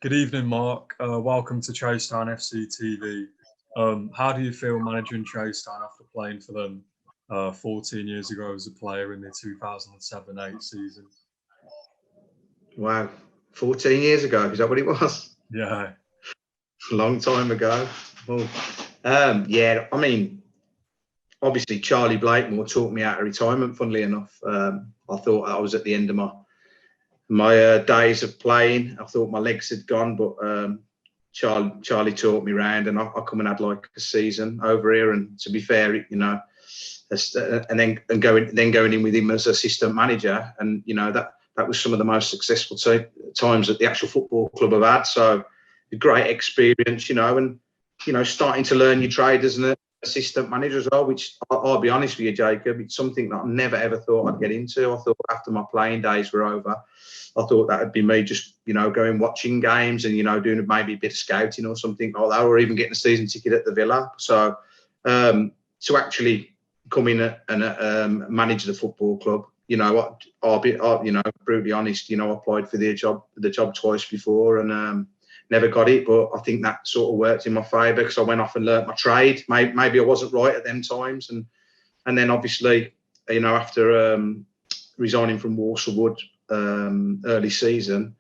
Good evening, Mark. Welcome to Chasetown FC TV. How do you feel managing Chasetown after playing for them 14 years ago as a player in the 2007-8 season? Wow, 14 years ago, is that what it was? Yeah. A long time ago. Well, yeah, I mean, obviously Charlie Blakemore talked me out of retirement, funnily enough. I thought I was at the end of my days of playing. I thought my legs had gone, but Charlie talked me round, and I come and had like a season over here. And to be fair, and then going in with him as assistant manager, and that was some of the most successful times that the actual football club have had. So a great experience, and starting to learn your trade as an assistant manager as well, which I'll be honest with you, Jacob, it's something that I never ever thought I'd get into. I thought after my playing days were over, I thought that would be me just, going watching games and, doing maybe a bit of scouting or something like that, or even getting a season ticket at the Villa. So to actually come in and manage the football club, I'll be brutally honest, I applied for the job twice before and never got it, but I think that sort of worked in my favour because I went off and learnt my trade. Maybe I wasn't right at them times, and then obviously, after resigning from Walsall Wood early season,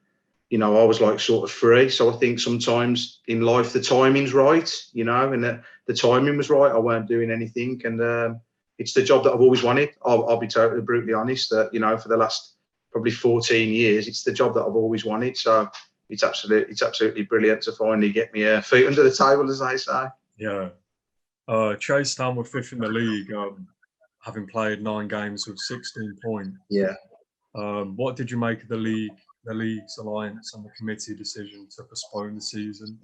I was like sort of free. So I think sometimes in life the timing's right, and the timing was right. I weren't doing anything, and it's the job that I've always wanted. I'll be totally brutally honest that for the last probably 14 years, it's the job that I've always wanted. So it's absolutely brilliant to finally get me feet under the table, as they say. Yeah. Chasetown were fifth in the league, having played 9 games with 16 points. Yeah. What did you make of the league's alliance and the committee decision to postpone the season?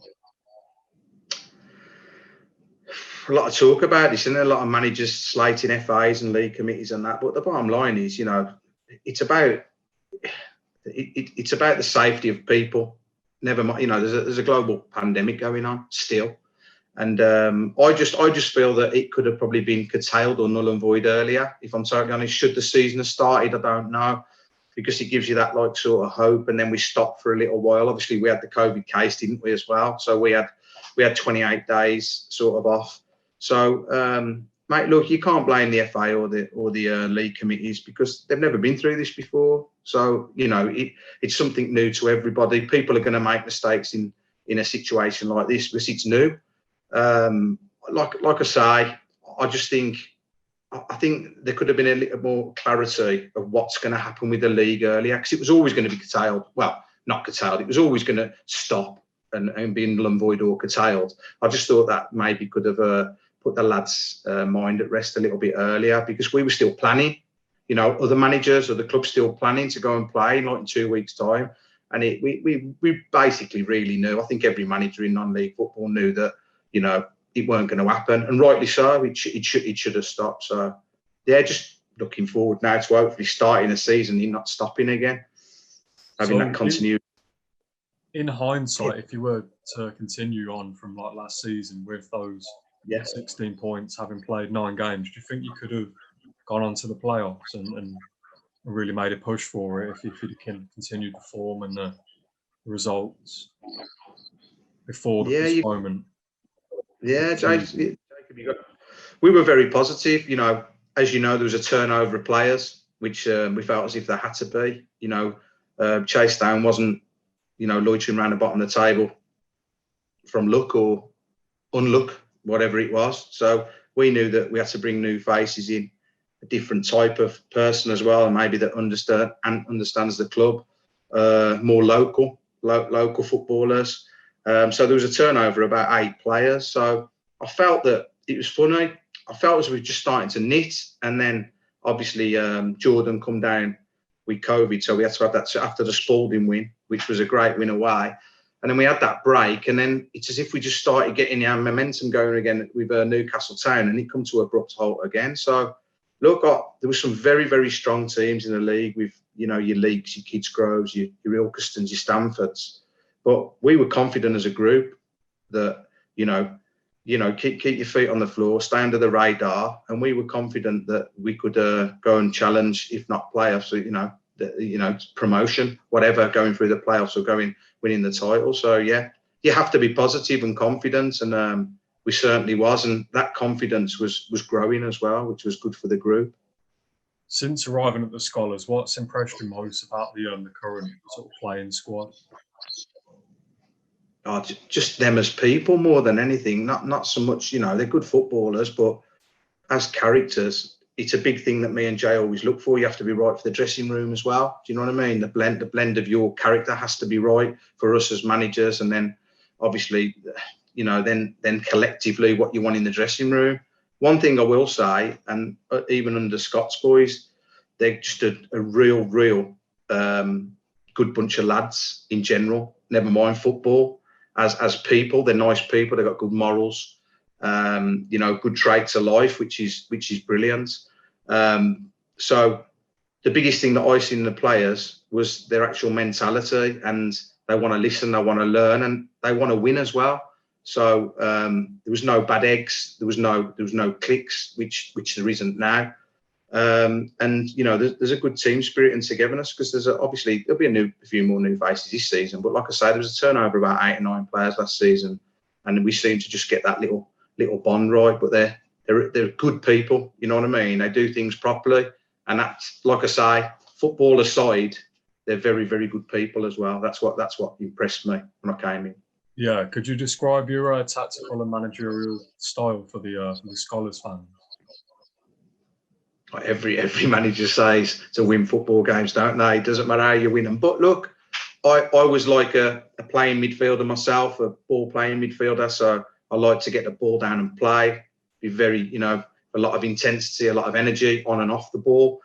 A lot of talk about this, and a lot of managers slating FAs and league committees and that. But the bottom line is, it's about the safety of people. Never mind, there's a global pandemic going on still, and I just feel that it could have probably been curtailed or null and void earlier. If I'm totally honest, should the season have started, I don't know, because it gives you that like sort of hope, and then we stopped for a little while. Obviously, we had the COVID case, didn't we, as well? So we had 28 days sort of off. So, mate, look, you can't blame the FA or the league committees because they've never been through this before. So, it's something new to everybody. People are going to make mistakes in a situation like this because it's new. Like I say, I think there could have been a little more clarity of what's going to happen with the league earlier, because it was always going to be curtailed. Well, not curtailed. It was always going to stop and be null and void or curtailed. I just thought that maybe could have put the lads' mind at rest a little bit earlier, because we were still planning. Other managers or the club still planning to go and play like in 2 weeks' time, and we basically really knew. I think every manager in non-league football knew that it weren't going to happen, and rightly so. It should have stopped. So yeah, just looking forward now to hopefully starting a season and not stopping again, having that continuity. In hindsight, if you were to continue on from like last season with those 16 points, having played 9 games, do you think you could have gone on to the playoffs and really made a push for it if you can continue the form and the results before the postponement? Jacob, we were very positive. As you know, there was a turnover of players, which we felt as if there had to be. Chasetown wasn't, loitering around the bottom of the table from luck or unluck, whatever it was. So we knew that we had to bring new faces in, a different type of person as well, and maybe that understands the club, more local footballers. So there was a turnover of about 8 players. So I felt that it was funny. I felt as we were just starting to knit, and then obviously Jordan come down with COVID, so we had to have that after the Spalding win, which was a great win away. And then we had that break, and then it's as if we just started getting our momentum going again with Newcastle Town, and it come to abrupt halt again. So look, there were some very, very strong teams in the league with, your Leeks, your Kidsgroves, your Ilkestons, your Stamfords. But we were confident as a group that, keep your feet on the floor, stay under the radar. And we were confident that we could go and challenge, if not playoffs, promotion, whatever, going through the playoffs or winning the title. So yeah, you have to be positive and confident, and we certainly was, and that confidence was growing as well, which was good for the group. Since arriving at the Scholars, what's impressed you most about the current sort of playing squad? Oh, just them as people more than anything. Not so much, they're good footballers, but as characters, it's a big thing that me and Jay always look for. You have to be right for the dressing room as well. Do you know what I mean? The blend of your character has to be right for us as managers, and then obviously, then collectively what you want in the dressing room. One thing I will say, and even under Scott's boys, they're just a real good bunch of lads in general. Never mind football. As people, they're nice people. They've got good morals, good traits of life, which is brilliant. So the biggest thing that I seen in the players was their actual mentality, and they want to listen, they want to learn, and they want to win as well. So there was no bad eggs, there was no cliques, which there isn't now. And there's a good team spirit and togetherness, because obviously there'll be a few more new faces this season. But like I say, there was a turnover of about 8 or 9 players last season, and we seem to just get that little bond right. But they're good people, you know what I mean? They do things properly, and that's, like I say, football aside, they're very, very good people as well. That's what impressed me when I came in. Yeah, could you describe your tactical and managerial style for the Scholars fans? Every manager says to win football games, don't they? It doesn't matter how you win them. But look, I was like a playing midfielder myself, a ball playing midfielder. So I like to get the ball down and play, be very, a lot of intensity, a lot of energy on and off the ball.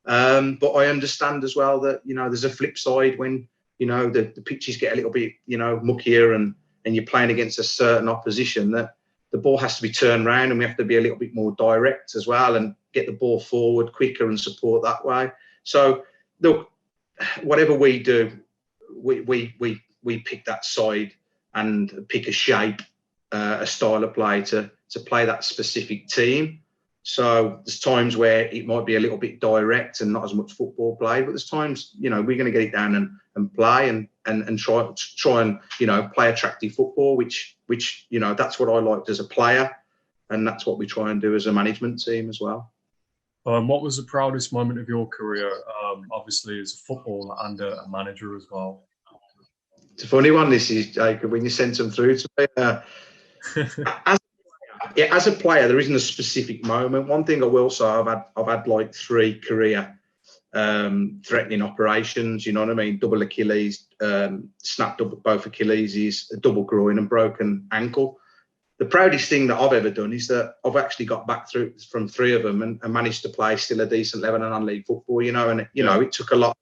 But I understand as well that, there's a flip side when, the pitches get a little bit, muckier and you're playing against a certain opposition, that the ball has to be turned around, and we have to be a little bit more direct as well and get the ball forward quicker and support that way. So look, whatever we do, we pick that side and pick a shape, a style of play to play that specific team. So there's times where it might be a little bit direct and not as much football played, but there's times, we're going to get it down and play and try and, play attractive football, which, that's what I liked as a player. And that's what we try and do as a management team as well. What was the proudest moment of your career, obviously as a footballer and a manager as well? It's a funny one, this is, Jacob, when you sent them through to me. As a player, there isn't a specific moment. One thing I will say, I've had like 3 career threatening operations. You know what I mean? Double Achilles, snapped up both Achilles, a double groin, and broken ankle. The proudest thing that I've ever done is that I've actually got back through from 3 of them and managed to play still a decent level in non-league football. And it took a lot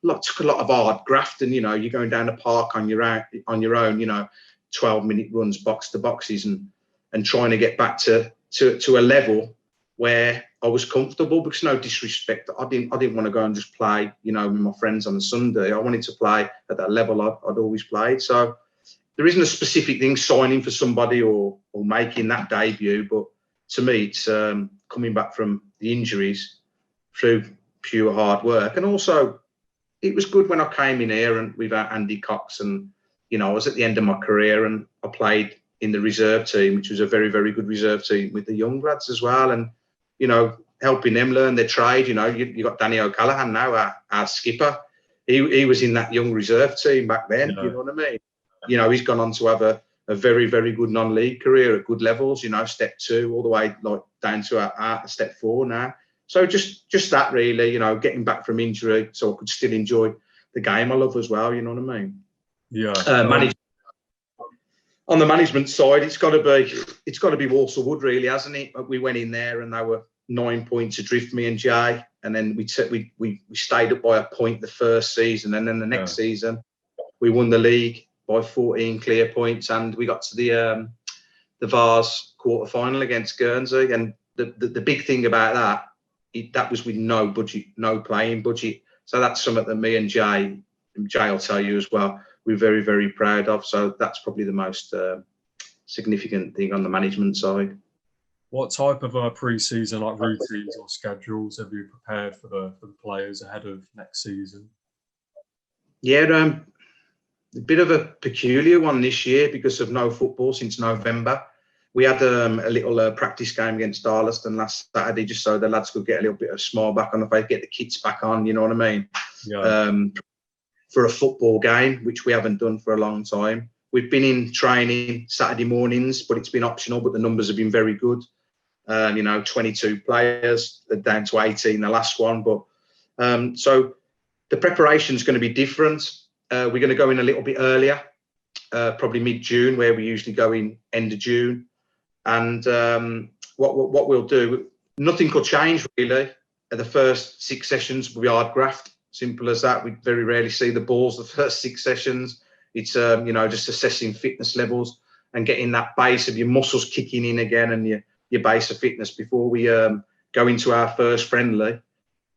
of hard graft, and you're going down the park on your own, 12-minute runs, box to boxes, and trying to get back to a level where I was comfortable. Because no disrespect, I didn't want to go and just play, with my friends on a Sunday. I wanted to play at that level I'd always played. So there isn't a specific thing, signing for somebody or making that debut. But to me, it's coming back from the injuries through pure hard work. And also, it was good when I came in here and with Andy Cox, and I was at the end of my career, and I played in the reserve team, which was a very, very good reserve team with the young lads as well. And, helping them learn their trade. You got Danny O'Callaghan now, our skipper. He was in that young reserve team back then. You know what I mean? He's gone on to have a very, very good non-league career at good levels, step 2 all the way down to step 4 now. So just that really, getting back from injury so I could still enjoy the game I love as well, you know what I mean? Yeah. On the management side, it's got to be Walsall Wood, really, hasn't it? We went in there and they were 9 points adrift, me and Jay, and then we stayed up by a point the first season, and then the next season we won the league by 14 clear points, and we got to the Vars quarter final against Guernsey. And the big thing about that was with no budget, no playing budget. So that's something that me and Jay will tell you as well, we're very, very proud of. So that's probably the most significant thing on the management side. What type of pre-season like routines or schedules have you prepared for the players ahead of next season? Yeah, a bit of a peculiar one this year because of no football since November. We had a little practice game against Darlaston last Saturday, just so the lads could get a little bit of smile back on the face, get the kits back on. You know what I mean? Yeah. For a football game, which we haven't done for a long time. We've been in training Saturday mornings, but it's been optional. But the numbers have been very good. 22 players, down to 18 the last one. But so the preparation is going to be different. We're going to go in a little bit earlier, probably mid-June, where we usually go in end of June. And what we'll do, nothing could change really. The first 6 sessions will be hard graft, simple as that. We very rarely see the balls the first 6 sessions. It's just assessing fitness levels and getting that base of your muscles kicking in again and your base of fitness before we go into our first friendly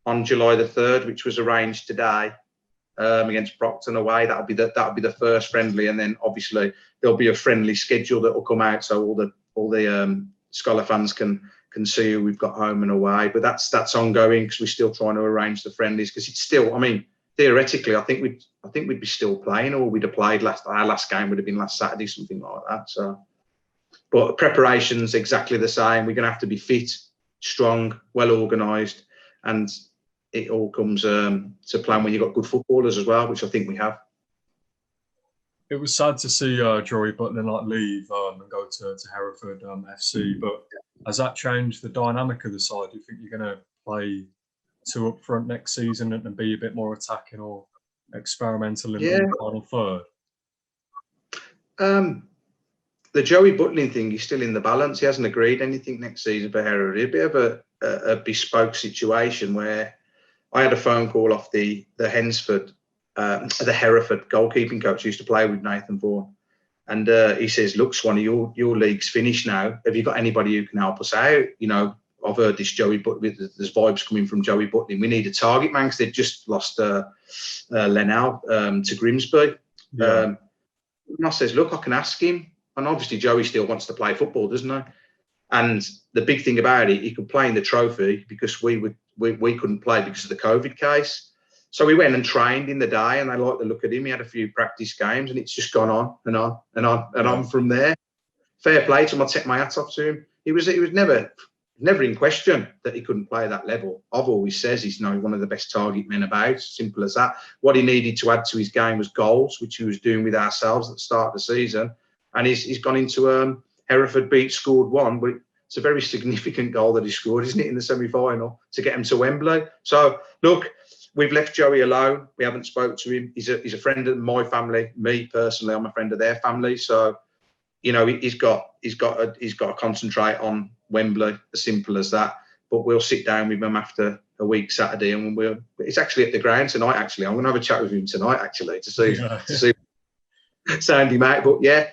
on July the 3rd, which was arranged today against Brockton away. That'll be the first friendly, and then obviously there'll be a friendly schedule that will come out so all the Scholar fans can see who we've got home and away. But that's ongoing because we're still trying to arrange the friendlies, because it's still, I mean, theoretically, I think we'd be still playing, or we'd have played our last game would have been last Saturday, something like that. So, but preparation's exactly the same. We're going to have to be fit, strong, well organised, and it all comes to plan when you've got good footballers as well, which I think we have. It was sad to see Joey Butler leave and go to Hereford FC, but has that changed the dynamic of the side? Do you think you're going to play 2 up front next season and be a bit more attacking or experimental in the final third? The Joey Butling thing is still in the balance. He hasn't agreed anything next season for Hereford. It'd be a bit of a bespoke situation where I had a phone call off the Hereford goalkeeping coach who used to play with Nathan Vaughan. And he says, look, Swanee, your league's finished now. Have you got anybody who can help us out? You know, I've heard this Joey Butling, there's vibes coming from Joey Butling. We need a target man because they've just lost Lennell to Grimsby. Yeah. And I says, look, I can ask him. And obviously Joey still wants to play football, doesn't he? And the big thing about it, he could play in the trophy because we couldn't play because of the COVID case. So we went and trained in the day, and they liked the look at him. He had a few practice games, and it's just gone on and on and on and on from there. Fair play to him. I take my hat off to him. He was never in question that he couldn't play at that level. I've always says he's one of the best target men about. Simple as that. What he needed to add to his game was goals, which he was doing with ourselves at the start of the season. And he's gone into Hereford beat, scored 1, but it's a very significant goal that he scored, isn't it, in the semi-final to get him to Wembley. So look, we've left Joey alone. We haven't spoke to him. He's a friend of my family. Me personally, I'm a friend of their family. So, you know, he's got to concentrate on Wembley. As simple as that. But we'll sit down with him after a week Saturday, and it's actually at the ground tonight. Actually, I'm going to have a chat with him tonight. Actually, to see sound him out. But yeah,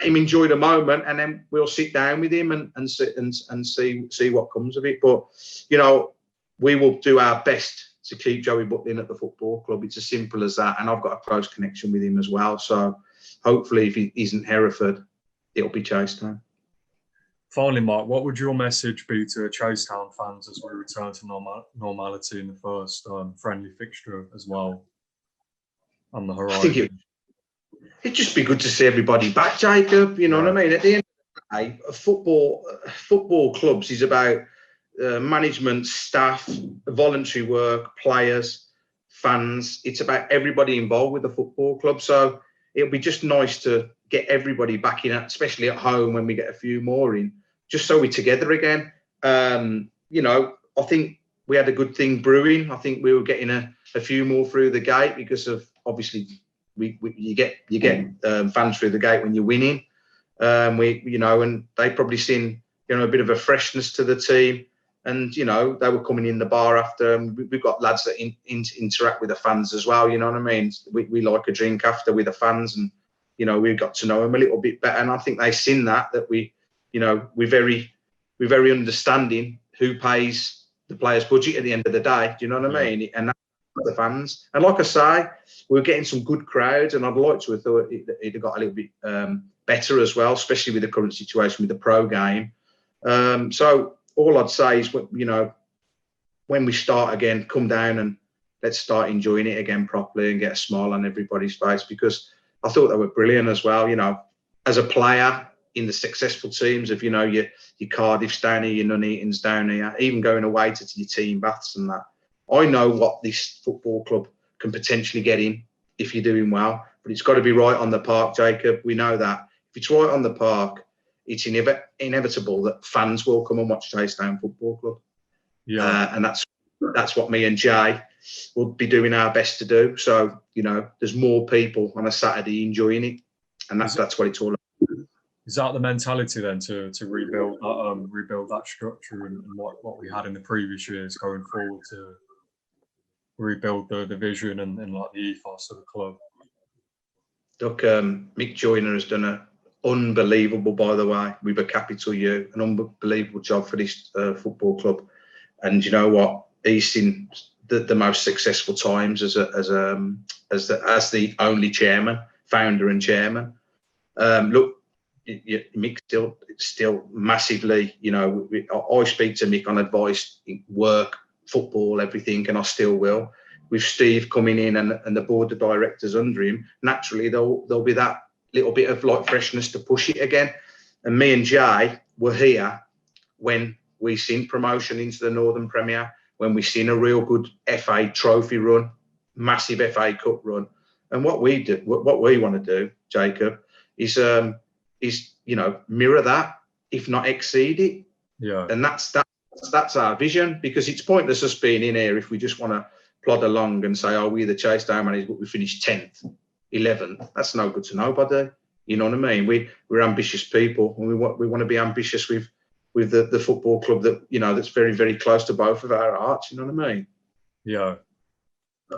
him enjoy the moment, and then we'll sit down with him and see what comes of it. But you know, we will do our best to keep Joey Butling at the football club. It's as simple as that. And I've got a close connection with him as well. So hopefully, if he isn't Hereford, it'll be Chasetown. Finally, Mark, what would your message be to Chasetown fans as we return to normality in the first friendly fixture as well on the horizon? I think it'd just be good to see everybody back, Jacob. You know what I mean? At the end of the day, football clubs is about management, staff, voluntary work, players, fans. It's about everybody involved with the football club. So it'll be just nice to get everybody back in, especially at home when we get a few more in, just so we're together again. You know, I think we had a good thing brewing. I think we were getting a few more through the gate because of obviously you get fans through the gate when you're winning. And they probably seen a bit of a freshness to the team. And, you know, they were coming in the bar after. We've got lads that interact with the fans as well, you know what I mean? We like a drink after with the fans, and, you know, we got to know them a little bit better. And I think they've seen that we're very understanding who pays the players' budget at the end of the day. Do you know what I mean? And that's the fans. And like I say, we were getting some good crowds, and I'd like to have thought it'd have got a little bit better as well, especially with the current situation with the pro game. So all I'd say is, you know, when we start again, come down and let's start enjoying it again properly and get a smile on everybody's face, because I thought they were brilliant as well. You know, as a player in the successful teams of, you know, your Cardiffs down here, your Nuneatons down here, even going away to your team baths and that. I know what this football club can potentially get in if you're doing well, but it's got to be right on the park, Jacob. We know that. If it's right on the park, it's inevitable that fans will come and watch Chasetown Football Club. Yeah, and that's what me and Jay will be doing our best to do. So, you know, there's more people on a Saturday enjoying it, and that's what it's all about. Is that the mentality then to rebuild that structure and what we had in the previous years going forward, to rebuild the vision and like the ethos of the club? Look, Mick Joyner has done an unbelievable, by the way, with a capital U, an unbelievable job for this football club. And you know what? He's seen the most successful times as the only chairman, founder and chairman. Look, Mick still massively, you know, I speak to Mick on advice, work, football, everything, and I still will. With Steve coming in and the board of directors under him, naturally there'll be that little bit of like freshness to push it again. And me and Jay were here when we seen promotion into the Northern Premier, when we seen a real good FA trophy run, massive FA Cup run. And what we want to do, Jacob, is you know, mirror that, if not exceed it. Yeah. And that's our vision, because it's pointless us being in here if we just want to plod along and say, oh, we're the Chasetown managers, but we finished 10th, 11th. That's no good to nobody. You know what I mean? We're ambitious people, and we want to be ambitious with the football club that, you know, that's very, very close to both of our hearts. You know what I mean? Yeah.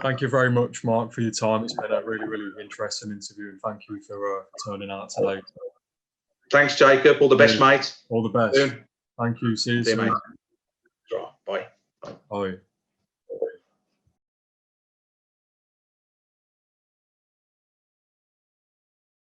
Thank you very much, Mark, for your time. It's been a really, really interesting interview, and thank you for turning out today. Thanks, Jacob. All the best, mate. All the best. Thank you. See you soon. Mate. Bye. Bye.